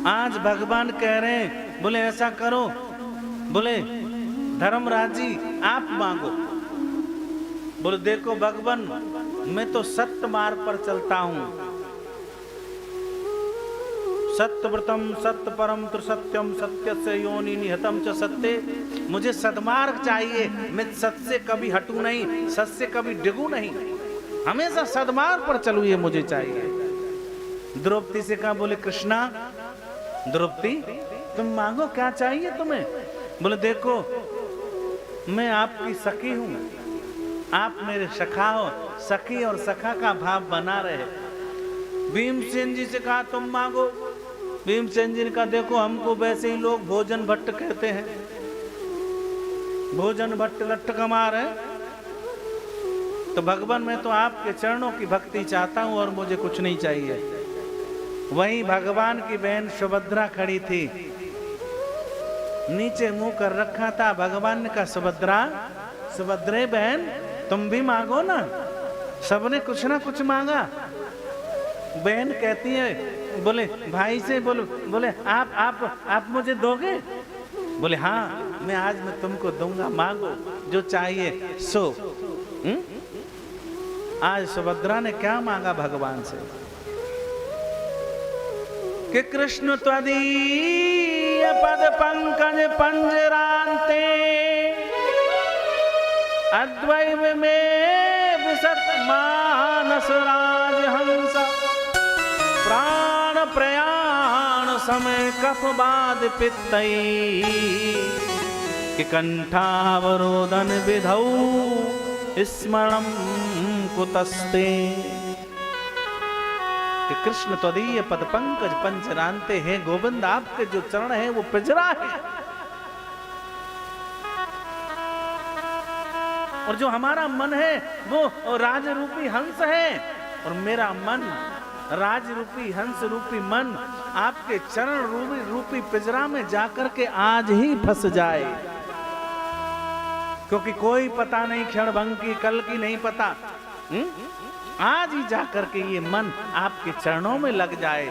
आज भगवान कह रहे हैं, बोले ऐसा करो, बोले धर्मराज जी आप मांगो। बोले देखो भगवान, मैं तो सत्य मार्ग पर चलता हूं, सत्यव्रतम सत्य परम त्रिसत्यम सत्य से योनि निहतम च सत्य। मुझे सदमार्ग चाहिए, मैं सत्य से कभी हटू नहीं, सत्य से कभी डिगू नहीं, हमेशा सदमार्ग पर चलू, ये मुझे चाहिए। द्रौपदी से कहा, बोले कृष्णा द्रौपदी तुम मांगो, क्या चाहिए तुम्हें? बोले देखो मैं आपकी सखी हूं, आप मेरे सखा हो, सखी और सखा का भाव बना रहे। भीमसेन जी से कहा तुम मांगो। भीमसेन जी ने कहा देखो हमको वैसे ही लोग भोजन भट्ट कहते हैं, भोजन भट्ट लट्ठ कमार है, तो भगवान मैं तो आपके चरणों की भक्ति चाहता हूं और मुझे कुछ नहीं चाहिए। वहीं भगवान की बहन सुभद्रा खड़ी थी, नीचे मुंह कर रखा था। भगवान ने कहा सुभद्रा, सुभद्रे बहन तुम भी मांगो ना, सबने कुछ ना कुछ मांगा। बहन कहती है, बोले भाई से बोले आप मुझे दोगे? बोले हाँ मैं तुमको दूंगा, मांगो जो चाहिए सो। आज सुभद्रा ने क्या मांगा भगवान से कि कृष्ण त्वदीय पद पंकज पंजरांते अद्वैव में विसत मानस राजहंस प्राण प्रयाण समय कफबाद पित्तई कि कंठावरोदन विधौ स्मरणं कुतस्ते। कि कृष्ण त्वदीय पद पंकज पंजरांते हैं, गोविंद आपके जो चरण हैं वो पिंजरा है, और जो हमारा मन है वो राज रूपी हंस है, और मेरा मन राज रूपी हंस रूपी मन आपके चरण रूपी पिंजरा में जाकर के आज ही फंस जाए, क्योंकि कोई पता नहीं क्षण भंग की, कल की नहीं पता। आज ही जाकर के ये मन आपके चरणों में लग जाए,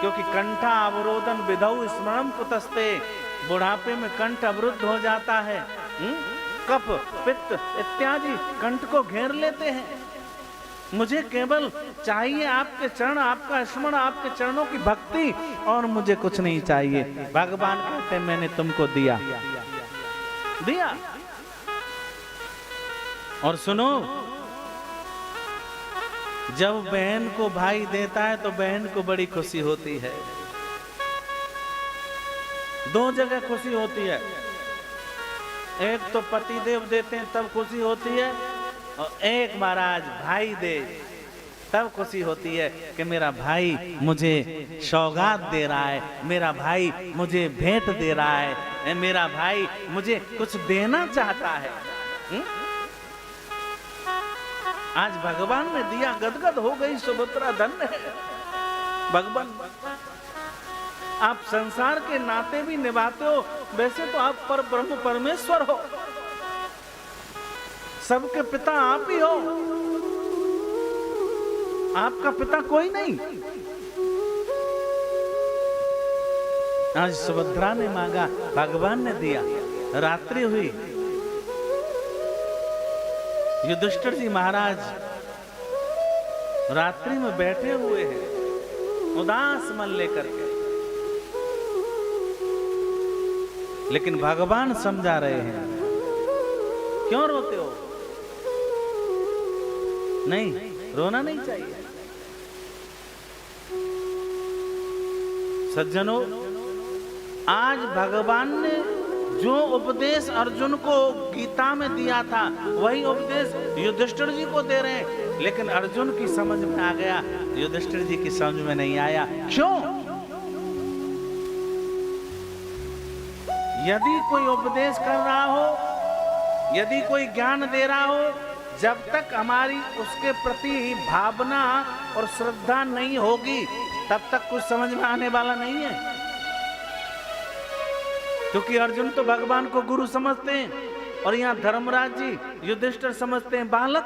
क्योंकि कंठा अवरोधन विधौ स्मरणं कुतस्ते, बुढ़ापे में कंठ अवरुद्ध हो जाता है, कफ पित्त इत्यादि कंठ को घेर लेते हैं। मुझे केवल चाहिए आपके चरण, आपका स्मरण, आपके चरणों की भक्ति, और मुझे कुछ नहीं चाहिए। भगवान कहते मैंने तुमको दिया। और सुनो, जब बहन को भाई देता है तो बहन को बड़ी खुशी होती है। दो जगह खुशी होती है, एक तो पति देव देते हैं तब खुशी होती है, और एक महाराज भाई दे तब खुशी होती है कि मेरा भाई मुझे सौगात दे रहा है, मेरा भाई मुझे भेंट दे रहा है, मेरा भाई मुझे कुछ देना चाहता है। आज भगवान ने दिया, गदगद हो गई सुभद्रा, धन्य है भगवान। आप संसार के नाते भी निभाते हो, वैसे तो आप पर ब्रह्म परमेश्वर हो, सबके पिता आप ही हो, आपका पिता कोई नहीं। आज सुभद्रा ने मांगा, भगवान ने दिया। रात्रि हुई, युधिष्ठिर जी महाराज रात्रि में बैठे हुए हैं, उदास मन लेकर के, लेकिन भगवान समझा रहे हैं, क्यों रोते हो? नहीं, रोना नहीं चाहिए। सज्जनों, आज भगवान ने जो उपदेश अर्जुन को गीता में दिया था वही उपदेश युधिष्ठिर जी को दे रहे हैं, लेकिन अर्जुन की समझ में आ गया, युधिष्ठिर जी की समझ में नहीं आया। क्यों? यदि कोई उपदेश कर रहा हो, यदि कोई ज्ञान दे रहा हो, जब तक हमारी उसके प्रति भावना और श्रद्धा नहीं होगी तब तक कुछ समझ में आने वाला नहीं है। क्योंकि अर्जुन तो भगवान को गुरु समझते हैं, और यहाँ धर्मराज जी युधिष्ठिर समझते हैं बालक।